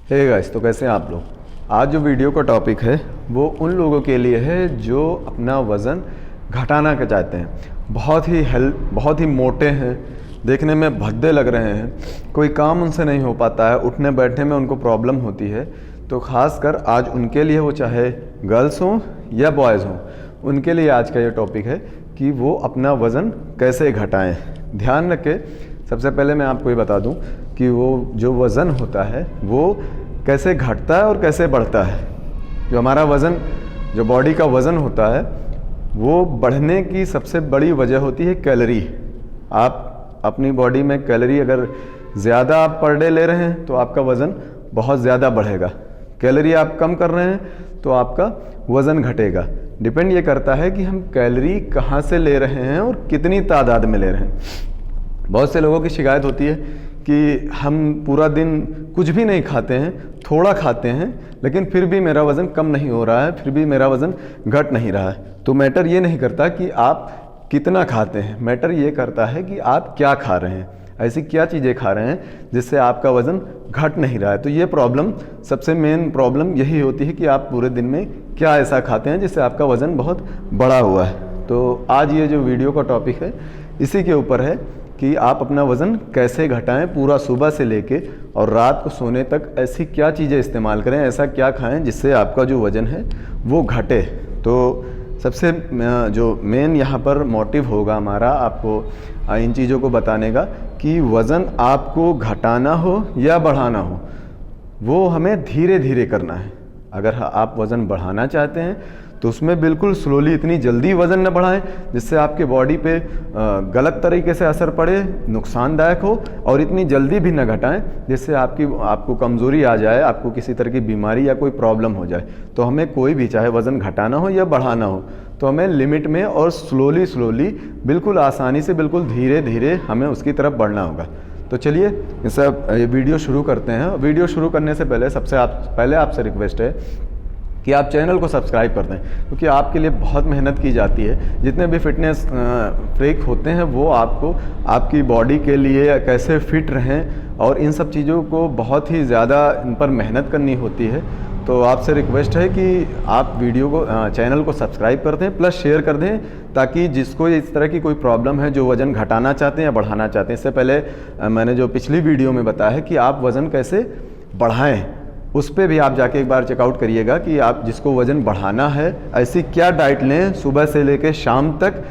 Hey guys, तो कैसे हैं आप लोग। आज जो वीडियो का टॉपिक है वो उन लोगों के लिए है जो अपना वज़न घटाना का चाहते हैं। बहुत ही मोटे हैं, देखने में भद्दे लग रहे हैं, कोई काम उनसे नहीं हो पाता है, उठने बैठने में उनको प्रॉब्लम होती है। तो ख़ासकर आज उनके लिए, वो चाहे गर्ल्स हों या बॉयज़ हों, उनके लिए आज का ये टॉपिक है कि वो अपना वज़न कैसे घटाएं। ध्यान रखें, सबसे पहले मैं आपको ये बता दूं कि वो जो वज़न होता है वो कैसे घटता है और कैसे बढ़ता है। जो हमारा वज़न, जो बॉडी का वज़न होता है, वो बढ़ने की सबसे बड़ी वजह होती है कैलोरी। आप अपनी बॉडी में कैलोरी अगर ज़्यादा आप पर डे ले रहे हैं तो आपका वज़न बहुत ज़्यादा बढ़ेगा। कैलोरी आप कम कर रहे हैं तो आपका वज़न घटेगा। डिपेंड ये करता है कि हम कैलोरी कहाँ से ले रहे हैं और कितनी तादाद में ले रहे हैं। बहुत से लोगों की शिकायत होती है कि हम पूरा दिन कुछ भी नहीं खाते हैं, थोड़ा खाते हैं, लेकिन फिर भी मेरा वज़न कम नहीं हो रहा है, फिर भी मेरा वज़न घट नहीं रहा है। तो मैटर ये नहीं करता कि आप कितना खाते हैं, मैटर ये करता है कि आप क्या खा रहे हैं, ऐसी क्या चीज़ें खा रहे हैं जिससे आपका वज़न घट नहीं रहा है। तो ये प्रॉब्लम, सबसे मेन प्रॉब्लम यही होती है कि आप पूरे दिन में क्या ऐसा खाते हैं जिससे आपका वज़न बहुत बड़ा हुआ है। तो आज ये जो वीडियो का टॉपिक है इसी के ऊपर है कि आप अपना वज़न कैसे घटाएं, पूरा सुबह से लेके और रात को सोने तक ऐसी क्या चीज़ें इस्तेमाल करें, ऐसा क्या खाएं जिससे आपका जो वज़न है वो घटे। तो सबसे जो मेन यहाँ पर मोटिव होगा हमारा, आपको इन चीज़ों को बताने का कि वज़न आपको घटाना हो या बढ़ाना हो, वो हमें धीरे धीरे करना है। अगर आप वज़न बढ़ाना चाहते हैं तो उसमें बिल्कुल स्लोली, इतनी जल्दी वज़न न बढ़ाएं जिससे आपके बॉडी पे गलत तरीके से असर पड़े, नुकसानदायक हो, और इतनी जल्दी भी न घटाएं जिससे आपको कमज़ोरी आ जाए, आपको किसी तरह की बीमारी या कोई प्रॉब्लम हो जाए। तो हमें कोई भी, चाहे वज़न घटाना हो या बढ़ाना हो, तो हमें लिमिट में और स्लोली बिल्कुल आसानी से, बिल्कुल धीरे धीरे हमें उसकी तरफ बढ़ना होगा। तो चलिए ये वीडियो शुरू करते हैं। वीडियो शुरू करने से पहले पहले आपसे रिक्वेस्ट है कि आप चैनल को सब्सक्राइब कर दें, क्योंकि आपके लिए बहुत मेहनत की जाती है। जितने भी फिटनेस फ्रीक होते हैं वो आपको आपकी बॉडी के लिए कैसे फिट रहें और इन सब चीज़ों को बहुत ही ज़्यादा इन पर मेहनत करनी होती है। तो आपसे रिक्वेस्ट है कि आप चैनल को सब्सक्राइब कर दें, प्लस शेयर कर दें, ताकि जिसको इस तरह की कोई प्रॉब्लम है, जो वज़न घटाना चाहते हैं या बढ़ाना चाहते हैं। इससे पहले मैंने जो पिछली वीडियो में बताया है कि आप वज़न कैसे बढ़ाएँ, उस पर भी आप जाके एक बार चेकआउट करिएगा कि आप जिसको वज़न बढ़ाना है ऐसी क्या डाइट लें सुबह से लेकर शाम तक,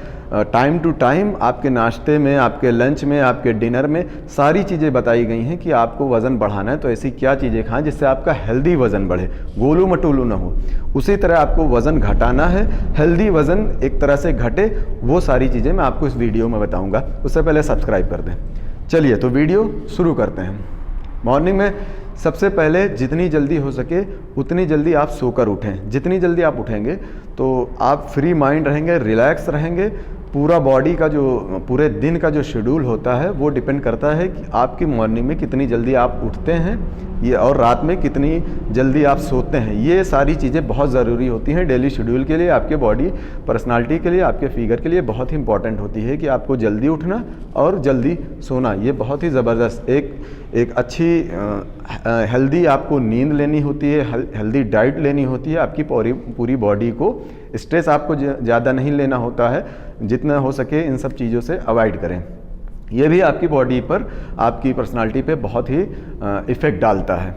टाइम टू टाइम। आपके नाश्ते में, आपके लंच में, आपके डिनर में सारी चीज़ें बताई गई हैं कि आपको वज़न बढ़ाना है तो ऐसी क्या चीज़ें खाएं जिससे आपका हेल्दी वज़न बढ़े, गोलू मटोलू ना हो। उसी तरह आपको वज़न घटाना है, हेल्दी वज़न एक तरह से घटे, वो सारी चीज़ें मैं आपको इस वीडियो में बताऊँगा। उससे पहले सब्सक्राइब कर दें। चलिए तो वीडियो शुरू करते हैं। मॉर्निंग में सबसे पहले जितनी जल्दी हो सके उतनी जल्दी आप सोकर उठें। जितनी जल्दी आप उठेंगे तो आप फ्री माइंड रहेंगे, रिलैक्स रहेंगे। पूरा बॉडी का पूरे दिन का जो शेड्यूल होता है वो डिपेंड करता है कि आपकी मॉर्निंग में कितनी जल्दी आप उठते हैं ये, और रात में कितनी जल्दी आप सोते हैं। ये सारी चीज़ें बहुत ज़रूरी होती हैं डेली शेड्यूल के लिए, आपके बॉडी पर्सनालिटी के लिए, आपके फिगर के लिए बहुत ही इंपॉर्टेंट होती है कि आपको जल्दी उठना और जल्दी सोना। ये बहुत ही ज़बरदस्त एक अच्छी हेल्दी आपको नींद लेनी होती है, हेल्दी डाइट लेनी होती है। आपकी पूरी बॉडी को स्ट्रेस आपको ज़्यादा नहीं लेना होता है, जितना हो सके इन सब चीज़ों से अवॉइड करें। ये भी आपकी बॉडी पर, आपकी पर्सनालिटी पे बहुत ही इफ़ेक्ट डालता है,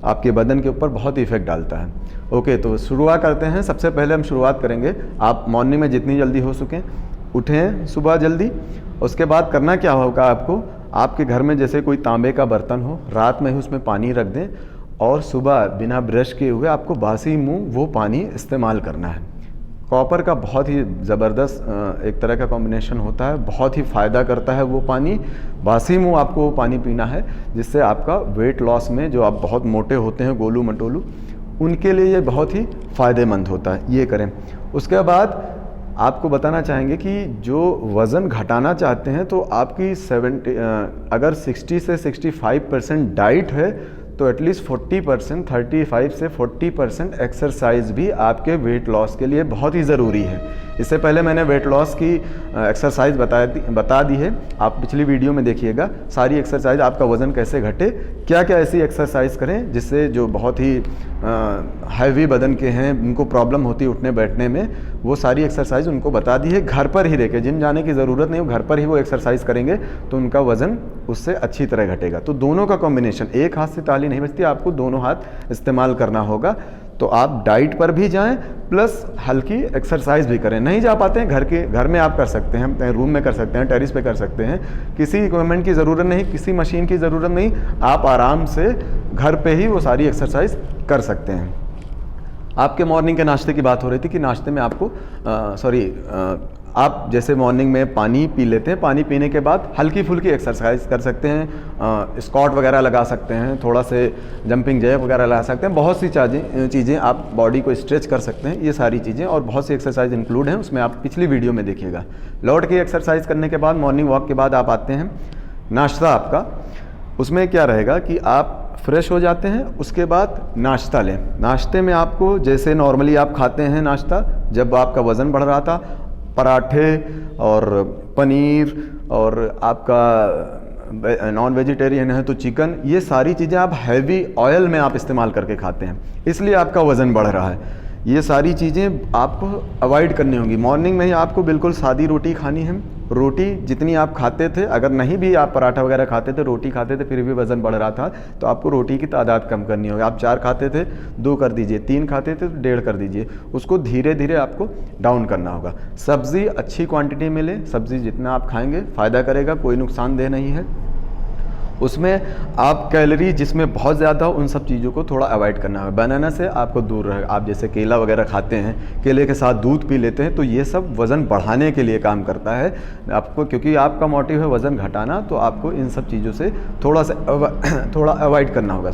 आपके बदन के ऊपर बहुत ही इफ़ेक्ट डालता है। ओके, तो शुरुआत करते हैं। सबसे पहले हम शुरुआत करेंगे, आप मॉर्निंग में जितनी जल्दी हो सकें उठें सुबह जल्दी। उसके बाद करना क्या होगा आपको, आपके घर में जैसे कोई तांबे का बर्तन हो, रात में ही उसमें पानी रख दें और सुबह बिना ब्रश किए हुए आपको बासी मुँह वो पानी इस्तेमाल करना है। कॉपर का बहुत ही ज़बरदस्त एक तरह का कॉम्बिनेशन होता है, बहुत ही फ़ायदा करता है वो पानी। बासी मुँह आपको वो पानी पीना है, जिससे आपका वेट लॉस में, जो आप बहुत मोटे होते हैं, गोलू मटोलू, उनके लिए ये बहुत ही फ़ायदेमंद होता है। ये करें। उसके बाद आपको बताना चाहेंगे कि जो वज़न घटाना चाहते हैं तो आपकी अगर 60 से 65% डाइट है तो एटलीस्ट 40%, 35 से 40% एक्सरसाइज भी आपके वेट लॉस के लिए बहुत ही ज़रूरी है। इससे पहले मैंने वेट लॉस की एक्सरसाइज बता दी है, आप पिछली वीडियो में देखिएगा। सारी एक्सरसाइज, आपका वज़न कैसे घटे, क्या क्या ऐसी एक्सरसाइज करें जिससे जो बहुत ही हैवी बदन के हैं, उनको प्रॉब्लम होती है उठने बैठने में, वो सारी एक्सरसाइज उनको बता दी है। घर पर ही रह के, जिम जाने की ज़रूरत नहीं, घर पर ही वो एक्सरसाइज करेंगे तो उनका वज़न उससे अच्छी तरह घटेगा। तो दोनों का कॉम्बिनेशन, एक हाथ से ताली नहीं बजती, आपको दोनों हाथ इस्तेमाल करना होगा। तो आप डाइट पर भी जाएं प्लस हल्की एक्सरसाइज भी करें। नहीं जा पाते हैं, घर में आप कर सकते हैं, रूम में कर सकते हैं, टेरिस पे कर सकते हैं, किसी इक्विपमेंट की ज़रूरत नहीं, किसी मशीन की ज़रूरत नहीं, आप आराम से घर पे ही वो सारी एक्सरसाइज कर सकते हैं। आपके मॉर्निंग के नाश्ते की बात हो रही थी कि नाश्ते में आपको आप जैसे मॉर्निंग में पानी पी लेते हैं, पानी पीने के बाद हल्की फुल्की एक्सरसाइज कर सकते हैं, स्क्वाट वगैरह लगा सकते हैं, थोड़ा से जंपिंग जैक वगैरह लगा सकते हैं, बहुत सी चीज़ें आप बॉडी को स्ट्रेच कर सकते हैं। ये सारी चीज़ें और बहुत सी एक्सरसाइज इंक्लूड हैं, उसमें आप पिछली वीडियो में देखिएगा। लौट के एक्सरसाइज करने के बाद, मॉर्निंग वॉक के बाद आप आते हैं नाश्ता आपका। उसमें क्या रहेगा कि आप फ्रेश हो जाते हैं, उसके बाद नाश्ता लें। नाश्ते में आपको जैसे नॉर्मली आप खाते हैं नाश्ता, जब आपका वज़न बढ़ रहा था, पराठे और पनीर और आपका नॉन वेजिटेरियन है तो चिकन, ये सारी चीज़ें आप हैवी ऑयल में आप इस्तेमाल करके खाते हैं, इसलिए आपका वज़न बढ़ रहा है। ये सारी चीज़ें आपको अवॉइड करनी होंगी। मॉर्निंग में ही आपको बिल्कुल सादी रोटी खानी है। रोटी जितनी आप खाते थे, अगर नहीं भी आप पराठा वगैरह खाते थे, रोटी खाते थे, फिर भी वज़न बढ़ रहा था, तो आपको रोटी की तादाद कम करनी होगी। आप 4 खाते थे, 2 कर दीजिए, 3 खाते थे तो 1.5 कर दीजिए। उसको धीरे धीरे आपको डाउन करना होगा। सब्ज़ी अच्छी क्वांटिटी में लें, सब्ज़ी जितना आप खाएंगे फ़ायदा करेगा, कोई नुकसानदेह नहीं है। उसमें आप कैलोरी जिसमें बहुत ज़्यादा हो, उन सब चीज़ों को थोड़ा अवॉइड करना है। बनाना से आपको दूर रहेगा। आप जैसे केला वगैरह खाते हैं, केले के साथ दूध पी लेते हैं, तो ये सब वज़न बढ़ाने के लिए काम करता है आपको, क्योंकि आपका मोटिव है वज़न घटाना, तो आपको इन सब चीज़ों से थोड़ा अवॉइड करना होगा।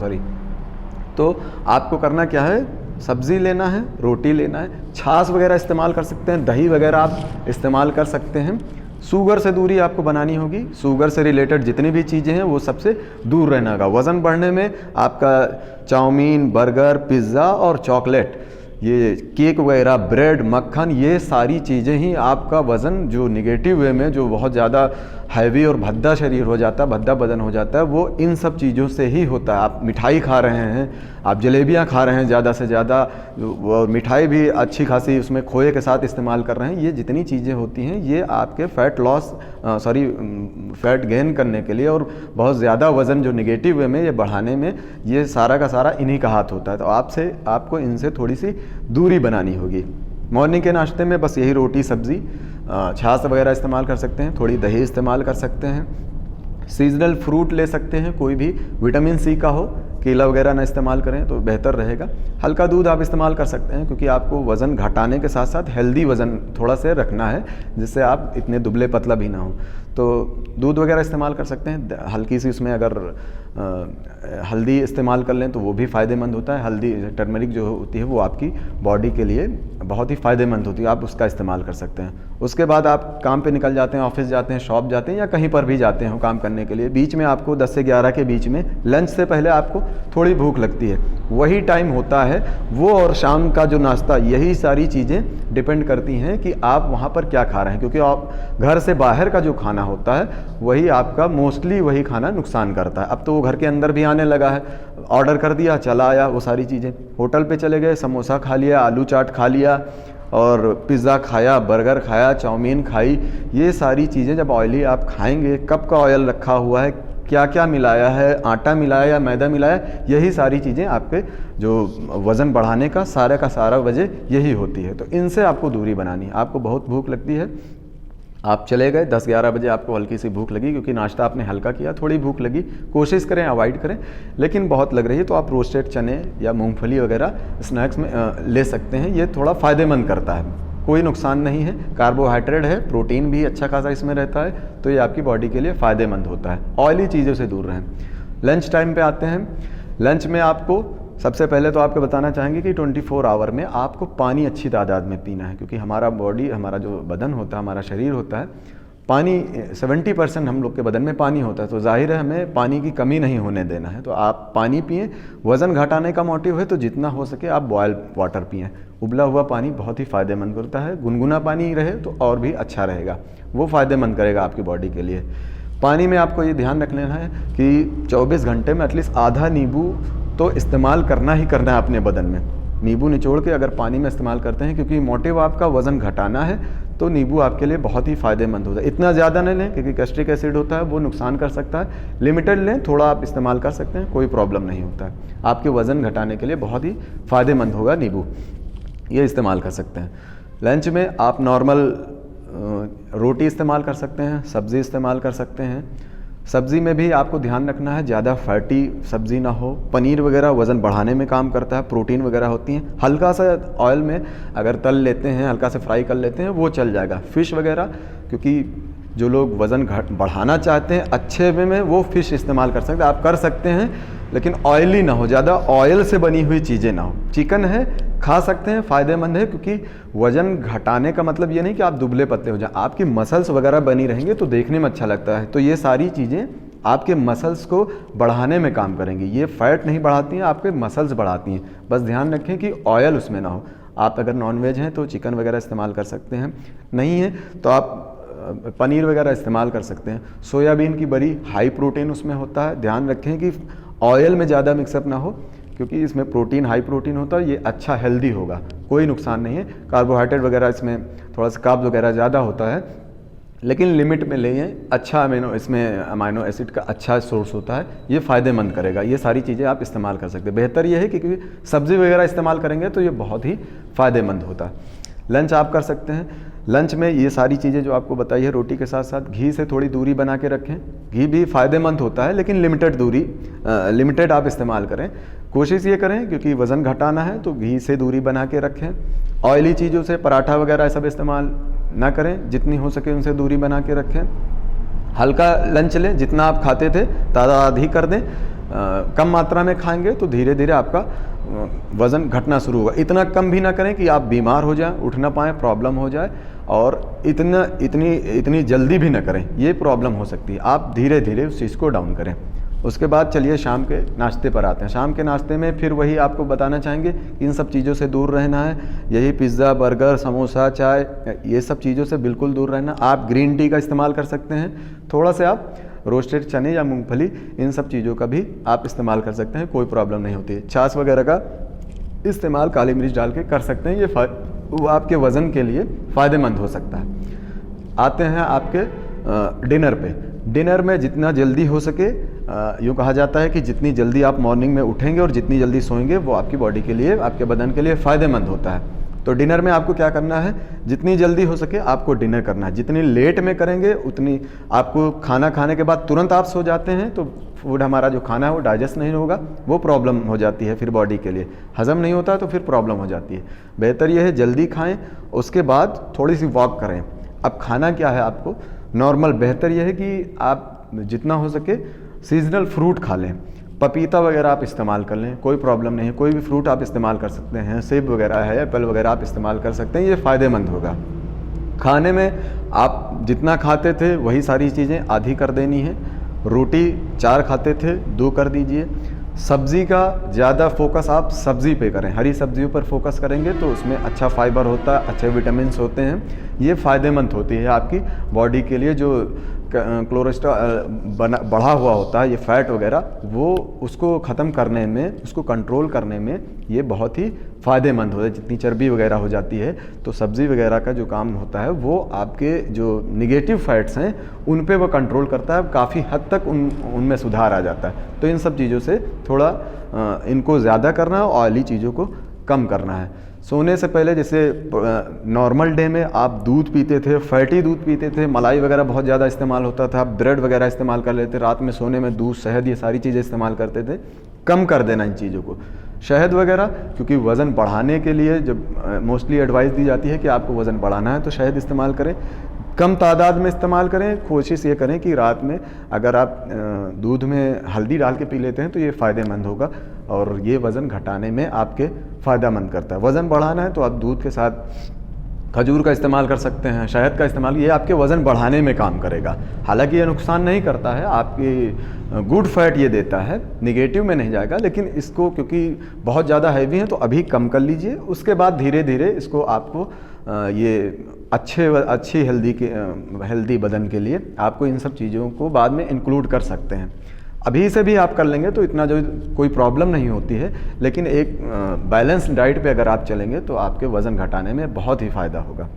तो आपको करना क्या है, सब्ज़ी लेना है, रोटी लेना है, छाछ वगैरह इस्तेमाल कर सकते हैं, दही वगैरह आप इस्तेमाल कर सकते हैं। शुगर से दूरी आपको बनानी होगी। शुगर से रिलेटेड जितनी भी चीज़ें हैं वो सबसे दूर रहना होगा। वज़न बढ़ने में आपका चाउमीन, बर्गर, पिज़्ज़ा और चॉकलेट, ये केक वगैरह, ब्रेड, मक्खन, ये सारी चीज़ें ही आपका वज़न जो निगेटिव वे में, जो बहुत ज़्यादा हैवी और भद्दा शरीर हो जाता है, भद्दा बदन हो जाता है, वो इन सब चीज़ों से ही होता है। आप मिठाई खा रहे हैं, आप जलेबियाँ खा रहे हैं ज़्यादा से ज़्यादा, और मिठाई भी अच्छी खासी उसमें खोए के साथ इस्तेमाल कर रहे हैं, ये जितनी चीज़ें होती हैं ये आपके फैट गेन करने के लिए और बहुत ज़्यादा वज़न जो निगेटिव वे में ये बढ़ाने में, ये सारा का सारा इन्हीं का हाथ होता है। तो आपको इनसे थोड़ी सी दूरी बनानी होगी। मॉर्निंग के नाश्ते में बस यही रोटी, सब्ज़ी, छाछ वगैरह इस्तेमाल कर सकते हैं, थोड़ी दही इस्तेमाल कर सकते हैं, सीजनल फ्रूट ले सकते हैं, कोई भी विटामिन सी का हो, केला वगैरह ना इस्तेमाल करें तो बेहतर रहेगा। हल्का दूध आप इस्तेमाल कर सकते हैं, क्योंकि आपको वज़न घटाने के साथ साथ हेल्दी वज़न थोड़ा सा रखना है, जिससे आप इतने दुबले पतला भी ना हो। तो दूध वगैरह इस्तेमाल कर सकते हैं। हल्की सी उसमें अगर हल्दी इस्तेमाल कर लें तो वो भी फ़ायदेमंद होता है। हल्दी, टर्मरिक जो होती है, वो आपकी बॉडी के लिए बहुत ही फ़ायदेमंद होती है, आप उसका इस्तेमाल कर सकते हैं। उसके बाद आप काम पे निकल जाते हैं, ऑफिस जाते हैं, शॉप जाते हैं, या कहीं पर भी जाते हैं काम करने के लिए। बीच में आपको 10 से 11 के बीच में, लंच से पहले आपको थोड़ी भूख लगती है, वही टाइम होता है वो, और शाम का जो नाश्ता, यही सारी चीज़ें डिपेंड करती हैं कि आप वहाँ पर क्या खा रहे हैं। क्योंकि आप घर से बाहर का जो खाना होता है, वही आपका मोस्टली वही खाना नुकसान करता है। अब तो वो घर के अंदर भी आने लगा है, ऑर्डर कर दिया, चला आया वो सारी चीज़ें। होटल पे चले गए, समोसा खा लिया, आलू चाट खा लिया, और पिज़्ज़ा खाया, बर्गर खाया, चाउमीन खाई, ये सारी चीज़ें जब ऑयली आप खाएंगे, कब का ऑयल रखा हुआ है, क्या क्या मिलाया है, आटा मिलाया या मैदा मिलाया, यही सारी चीज़ें आपके जो वज़न बढ़ाने का सारा वजह यही होती है। तो इनसे आपको दूरी बनानी है। आपको बहुत भूख लगती है, आप चले गए 10-11 बजे, आपको हल्की सी भूख लगी, क्योंकि नाश्ता आपने हल्का किया, थोड़ी भूख लगी, कोशिश करें अवॉइड करें, लेकिन बहुत लग रही है तो आप रोस्टेड चने या मूंगफली वगैरह स्नैक्स में ले सकते हैं। ये थोड़ा फ़ायदेमंद करता है, कोई नुकसान नहीं है, कार्बोहाइड्रेट है, प्रोटीन भी अच्छा खासा इसमें रहता है, तो ये आपकी बॉडी के लिए फ़ायदेमंद होता है। ऑयली चीज़ों से दूर रहें। लंच टाइम पे आते हैं। लंच में आपको सबसे पहले तो आपको बताना चाहेंगे कि 24 आवर में आपको पानी अच्छी तादाद में पीना है, क्योंकि हमारा जो बदन होता है, हमारा शरीर होता है, पानी 70% हम लोग के बदन में पानी होता है, तो जाहिर है हमें पानी की कमी नहीं होने देना है। तो आप पानी पिएं। वज़न घटाने का मोटिव है तो जितना हो सके आप बॉयल वाटर पिएं। उबला हुआ पानी बहुत ही फ़ायदेमंद करता है। गुनगुना पानी रहे तो और भी अच्छा रहेगा, वो फ़ायदेमंद करेगा आपकी बॉडी के लिए। पानी में आपको ये ध्यान रख लेना है कि 24 घंटे में एटलीस्ट आधा नींबू तो इस्तेमाल करना ही करना है अपने बदन में। नींबू निचोड़ के अगर पानी में इस्तेमाल करते हैं, क्योंकि मोटिव आपका वज़न घटाना है, तो नींबू आपके लिए बहुत ही फ़ायदेमंद होता है। इतना ज़्यादा नहीं लें क्योंकि गैस्ट्रिक एसिड होता है, वो नुकसान कर सकता है। लिमिटेड लें, थोड़ा आप इस्तेमाल कर सकते हैं, कोई प्रॉब्लम नहीं होता है। आपके वज़न घटाने के लिए बहुत ही फ़ायदेमंद होगा नींबू, ये इस्तेमाल कर सकते हैं। लंच में आप नॉर्मल रोटी इस्तेमाल कर सकते हैं, सब्ज़ी इस्तेमाल कर सकते हैं। सब्ज़ी में भी आपको ध्यान रखना है ज़्यादा फैटी सब्ज़ी ना हो। पनीर वगैरह वज़न बढ़ाने में काम करता है, प्रोटीन वगैरह होती हैं। हल्का सा ऑयल में अगर तल लेते हैं, हल्का से फ्राई कर लेते हैं, वो चल जाएगा। फ़िश वगैरह, क्योंकि जो लोग वज़न बढ़ाना चाहते हैं अच्छे वे में, वो फ़िश इस्तेमाल कर सकते हैं। आप कर सकते हैं, लेकिन ऑयली ना हो, ज़्यादा ऑयल से बनी हुई चीज़ें ना हो। चिकन है, खा सकते हैं, फ़ायदेमंद है, क्योंकि वज़न घटाने का मतलब ये नहीं कि आप दुबले पतले हो जाए। आपकी मसल्स वगैरह बनी रहेंगे तो देखने में अच्छा लगता है। तो ये सारी चीज़ें आपके मसल्स को बढ़ाने में काम करेंगी। ये फैट नहीं बढ़ाती हैं, आपके मसल्स बढ़ाती हैं। बस ध्यान रखें कि ऑयल उसमें ना हो। आप अगर नॉनवेज हैं तो चिकन वगैरह इस्तेमाल कर सकते हैं, नहीं है तो आप पनीर वगैरह इस्तेमाल कर सकते हैं। सोयाबीन की बड़ी हाई प्रोटीन उसमें होता है। ध्यान रखें कि ऑयल में ज़्यादा मिक्सअप ना हो, क्योंकि इसमें प्रोटीन हाई प्रोटीन होता है। ये अच्छा हेल्दी होगा, कोई नुकसान नहीं है। कार्बोहाइड्रेट वगैरह इसमें थोड़ा सा कार्ब्स वगैरह ज़्यादा होता है, लेकिन लिमिट में लें। अच्छा अमाइनो एसिड का अच्छा सोर्स होता है, ये फ़ायदेमंद करेगा। ये सारी चीज़ें आप इस्तेमाल कर सकते हैं। बेहतर ये है कि क्योंकि सब्ज़ी वगैरह इस्तेमाल करेंगे तो ये बहुत ही फ़ायदेमंद होता है। लंच आप कर सकते हैं। लंच में ये सारी चीज़ें जो आपको बताई है, रोटी के साथ साथ घी से थोड़ी दूरी बना के रखें। घी भी फ़ायदेमंद होता है, लेकिन लिमिटेड आप इस्तेमाल करें। कोशिश ये करें, क्योंकि वज़न घटाना है तो घी से दूरी बना के रखें। ऑयली चीज़ों से पराठा वगैरह सब इस्तेमाल ना करें, जितनी हो सके उनसे दूरी बना के रखें। हल्का लंच लें, जितना आप खाते थे ताज़ा कर दें। कम मात्रा में खाएंगे तो धीरे धीरे आपका वज़न घटना शुरू होगा। इतना कम भी ना करें कि आप बीमार हो जाएं, उठ ना पाएँ, प्रॉब्लम हो जाए, और इतनी जल्दी भी ना करें, ये प्रॉब्लम हो सकती है। आप धीरे धीरे उस चीज़ को डाउन करें। उसके बाद चलिए शाम के नाश्ते पर आते हैं। शाम के नाश्ते में फिर वही आपको बताना चाहेंगे, इन सब चीज़ों से दूर रहना है। यही पिज़्ज़ा, बर्गर, समोसा, चाय, ये सब चीज़ों से बिल्कुल दूर रहना। आप ग्रीन टी का इस्तेमाल कर सकते हैं। थोड़ा से आप रोस्टेड चने या मूंगफली, इन सब चीज़ों का भी आप इस्तेमाल कर सकते हैं, कोई प्रॉब्लम नहीं होती है। छाछ वगैरह का इस्तेमाल काली मिर्च डाल के कर सकते हैं। ये वो आपके वज़न के लिए फ़ायदेमंद हो सकता है। आते हैं आपके डिनर पे। डिनर में जितना जल्दी हो सके, यूँ कहा जाता है कि जितनी जल्दी आप मॉर्निंग में उठेंगे और जितनी जल्दी सोएंगे, वो आपकी बॉडी के लिए, आपके बदन के लिए फ़ायदेमंद होता है। तो डिनर में आपको क्या करना है, जितनी जल्दी हो सके आपको डिनर करना है। जितनी लेट में करेंगे उतनी आपको, खाना खाने के बाद तुरंत आप सो जाते हैं तो फूड, हमारा जो खाना है वो डाइजेस्ट नहीं होगा, वो प्रॉब्लम हो जाती है। फिर बॉडी के लिए हज़म नहीं होता तो फिर प्रॉब्लम हो जाती है। बेहतर ये है जल्दी खाएं, उसके बाद थोड़ी सी वॉक करें। अब खाना क्या है आपको नॉर्मल, बेहतर यह है कि आप जितना हो सके सीजनल फ्रूट खा लें। पपीता वगैरह आप इस्तेमाल कर लें, कोई प्रॉब्लम नहीं है। कोई भी फ्रूट आप इस्तेमाल कर सकते हैं। सेब वगैरह है, एप्पल वगैरह आप इस्तेमाल कर सकते हैं, ये फ़ायदेमंद होगा। खाने में आप जितना खाते थे वही सारी चीज़ें आधी कर देनी है। रोटी 4 खाते थे, 2 कर दीजिए। सब्ज़ी का ज़्यादा फोकस आप सब्ज़ी पे करें, हरी सब्जियों पर फोकस करेंगे तो उसमें अच्छा फाइबर होता है, अच्छे विटामिन्स होते हैं, ये फ़ायदेमंद होती है आपकी बॉडी के लिए। जो कोलेस्ट्रॉल बढ़ा हुआ होता है, ये फैट वगैरह, वो उसको ख़त्म करने में, उसको कंट्रोल करने में ये बहुत ही फ़ायदेमंद होता है। जितनी चर्बी वगैरह हो जाती है तो सब्ज़ी वगैरह का जो काम होता है वो आपके जो निगेटिव फैट्स हैं उन पे वो कंट्रोल करता है, काफ़ी हद तक उनमें सुधार आ जाता है। तो इन सब चीज़ों से थोड़ा इनको ज़्यादा करना है, ऑयली चीज़ों को कम करना है। सोने से पहले जैसे नॉर्मल डे में आप दूध पीते थे, फैटी दूध पीते थे, मलाई वगैरह बहुत ज़्यादा इस्तेमाल होता था, ब्रेड वगैरह इस्तेमाल कर लेते, रात में सोने में दूध, शहद, ये सारी चीज़ें इस्तेमाल करते थे, कम कर देना इन चीज़ों को। शहद वगैरह, क्योंकि वज़न बढ़ाने के लिए जब मोस्टली एडवाइस दी जाती है कि आपको वज़न बढ़ाना है तो शहद इस्तेमाल करें, कम तादाद में इस्तेमाल करें। कोशिश ये करें कि रात में अगर आप दूध में हल्दी डाल के पी लेते हैं तो ये फ़ायदेमंद होगा और ये वज़न घटाने में आपके फ़ायदेमंद करता है। वज़न बढ़ाना है तो आप दूध के साथ खजूर का इस्तेमाल कर सकते हैं, शहद का इस्तेमाल, ये आपके वज़न बढ़ाने में काम करेगा। हालांकि ये नुकसान नहीं करता है, आपकी गुड फैट ये देता है, निगेटिव में नहीं जाएगा, लेकिन इसको क्योंकि बहुत ज़्यादा हैवी है तो अभी कम कर लीजिए। उसके बाद धीरे धीरे इसको आपको ये अच्छी हेल्दी बदन के लिए आपको इन सब चीज़ों को बाद में इंक्लूड कर सकते हैं। अभी से भी आप कर लेंगे तो इतना जो कोई प्रॉब्लम नहीं होती है, लेकिन एक बैलेंस डाइट पे अगर आप चलेंगे तो आपके वज़न घटाने में बहुत ही फ़ायदा होगा।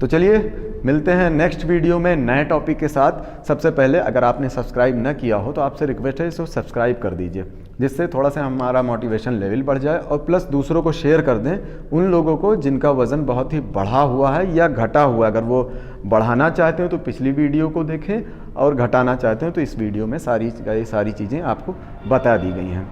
तो चलिए मिलते हैं नेक्स्ट वीडियो में नए टॉपिक के साथ। सबसे पहले अगर आपने सब्सक्राइब न किया हो तो आपसे रिक्वेस्ट है इसको सब्सक्राइब कर दीजिए, जिससे थोड़ा सा हमारा मोटिवेशन लेवल बढ़ जाए, और प्लस दूसरों को शेयर कर दें उन लोगों को जिनका वज़न बहुत ही बढ़ा हुआ है या घटा हुआ है। अगर वो बढ़ाना चाहते हैं तो पिछली वीडियो को देखें, और घटाना चाहते हैं तो इस वीडियो में सारी चीज़ें आपको बता दी गई हैं।